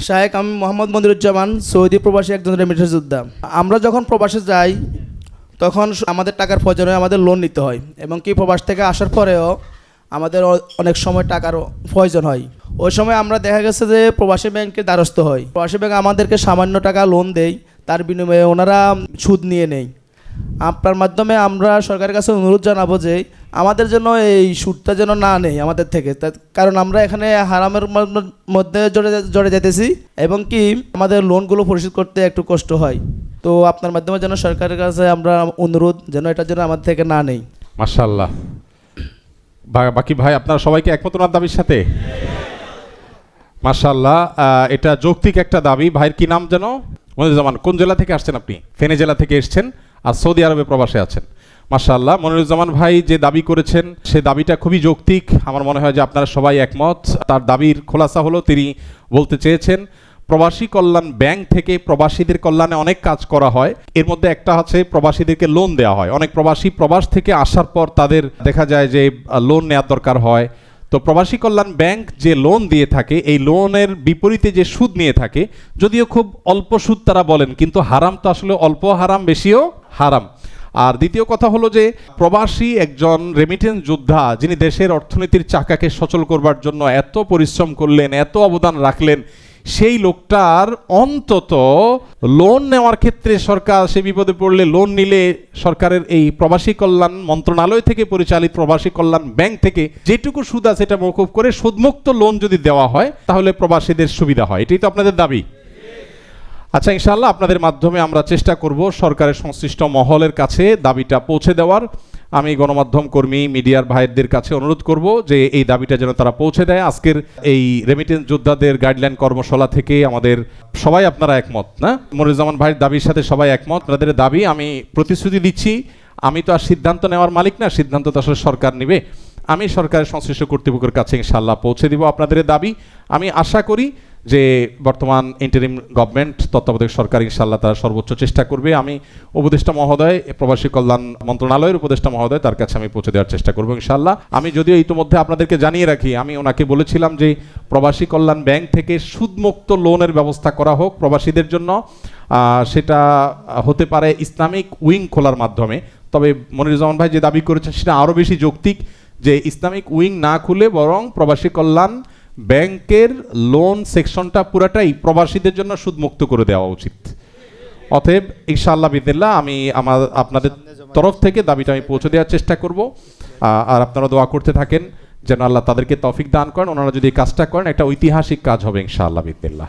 শাহেক, আমি মোহাম্মদ মনিরুজ্জামান, সৌদি প্রবাসী একজন রেমিটেন্স যোদ্ধা। আমরা যখন প্রবাসে যাই তখন আমাদের টাকার প্রয়োজন হয়, আমাদের লোন নিতে হয়, এবং কি প্রবাস থেকে আসার পরেও আমাদের অনেক সময় টাকার প্রয়োজন হয়। ওই সময় আমরা দেখা গেছে যে প্রবাসী ব্যাংকের দ্বারস্থ হয়। প্রবাসী ব্যাংক আমাদেরকে সামান্য টাকা লোন দেয়, তার বিনিময়ে ওনারা সুদ নিয়ে নেয়। আপনার মাধ্যমে আমরা সরকারের কাছে অনুরোধ জানাবো যে আমাদের জন্য এই সুদটা যেন না নেই আমাদের থেকে, কারণ আমরা এখানে হারামের মধ্যে জড়ে যেতেছি, এবং কি আমাদের লোনগুলো পরিশোধ করতে একটু কষ্ট হয়। তো আপনার মাধ্যমে যেন সরকারের কাছে আমরা অনুরোধ যেন এটার জন্য আমাদের থেকে না নেই। মাশাআল্লাহ। বাকি ভাই আপনারা সবাইকে একমত ওনার দাবির সাথে? মাশাআল্লাহ, এটা যৌক্তিক একটা দাবি। ভাইয়ের কি নাম যেন? মনিরুজ্জামান। কোন জেলা থেকে আসছেন আপনি? ফেনী জেলা থেকে এসেছেন আর সৌদি আরবে প্রবাসে আছেন। মাশাআল্লাহ, মনিরুজ্জামান ভাই যে দাবি করেছেন সে দাবিটা খুবই যৌক্তিক। আমার মনে হয় যে আপনারা সবাই একমত। তার দাবির খোলাসা হলো তিনি বলতে চেয়েছেন প্রবাসী কল্যাণ ব্যাংক থেকে প্রবাসীদের কল্যাণে অনেক কাজ করা হয়। এর মধ্যে একটা হচ্ছে প্রবাসীদেরকে লোন দেওয়া হয়। অনেক প্রবাসী প্রবাস থেকে আসার পর তাদের দেখা যায় যে লোন নেওয়ার দরকার হয়। তো প্রবাসী কল্যাণ ব্যাংক যে লোন দিয়ে থাকে, এই লোনের বিপরীতে যে সুদ নিয়ে থাকে, যদিও খুব অল্প সুদ তারা বলেন, কিন্তু হারাম তো আসলে অল্প হারাম, বেশিও হারাম। আর দ্বিতীয় কথা হলো যে প্রবাসী একজন রেমিটেন্স যোদ্ধা যিনি দেশের অর্থনীতির চাকাকে সচল করবার জন্য এত পরিশ্রম করলেন, এত অবদান রাখলেন, সেই লোকটার অন্তত লোন নেওয়ার ক্ষেত্রে সরকার সে বিপদে পড়লে লোন নিলে সরকারের এই প্রবাসী কল্যাণ মন্ত্রণালয় থেকে পরিচালিত প্রবাসী কল্যাণ ব্যাংক থেকে যেটুকু সুদ আছে এটা মওকুফ করে সুদমুক্ত লোন যদি দেওয়া হয় তাহলে প্রবাসীদের সুবিধা হয়। এটাই তো আপনাদের দাবি। আচ্ছা, ইনশাআল্লাহ আপনাদের মাধ্যমে আমরা চেষ্টা করব সরকারের সংশ্লিষ্ট মহলের কাছে দাবিটা পৌঁছে দেওয়ার। আমি গণমাধ্যম কর্মী মিডিয়ার ভাইদের কাছে অনুরোধ করব যে এই দাবিটা যেন তারা পৌঁছে দেয়। আজকের এই রেমিটেন্স যোদ্ধাদের গাইডলাইন কর্মশালা থেকে আমাদের সবাই আপনারা একমত না? মনিরুজ্জামান ভাইয়ের দাবির সাথে সবাই একমত। আপনাদের দাবি আমি প্রতিশ্রুতি দিচ্ছি, আমি তো আর সিদ্ধান্ত নেওয়ার মালিক না, সিদ্ধান্ত তো আসলে সরকার নেবে। আমি সরকারের সংশ্লিষ্ট কর্তৃপক্ষের কাছে ইনশাআল্লাহ পৌঁছে দিব আপনাদের দাবি। আমি আশা করি যে বর্তমান ইন্টারিম গভর্নমেন্ট তত্ত্বাবধায়ক সরকার ইনশাআল্লাহ তারা সর্বোচ্চ চেষ্টা করবে। আমি উপদেষ্টা মহোদয়, প্রবাসী কল্যাণ মন্ত্রণালয়ের উপদেষ্টা মহোদয়, তার কাছে আমি পৌঁছে দেওয়ার চেষ্টা করবো ইনশাআল্লাহ। আমি যদিও ইতিমধ্যে আপনাদেরকে জানিয়ে রাখি, আমি ওনাকে বলেছিলাম যে প্রবাসী কল্যাণ ব্যাংক থেকে সুদমুক্ত লোনের ব্যবস্থা করা হোক প্রবাসীদের জন্য। সেটা হতে পারে ইসলামিক উইং খোলার মাধ্যমে। তবে মনিরুজ্জামান ভাই যে দাবি করেছেন সেটা আরও বেশি যৌক্তিক, যে ইসলামিক উইং না খুলে বরং প্রবাসী কল্যাণ ব্যাংকের লোন সেকশনটা পুরাটাই প্রবাসীদের জন্য সুদমুক্ত করে দেওয়া উচিত। অতএব ইনশাআল্লাহ বিদিল্লাহ আমি আপনাদের তরফ থেকে দাবিটা আমি পৌঁছে দেওয়ার চেষ্টা করব। আর আপনারা দোয়া করতে থাকেন যেন আল্লাহ তাদেরকে তৌফিক দান করেন। ওনারা যদি কাজটা করেন একটা ঐতিহাসিক কাজ হবে ইনশাআল্লাহ বিদিল্লাহ।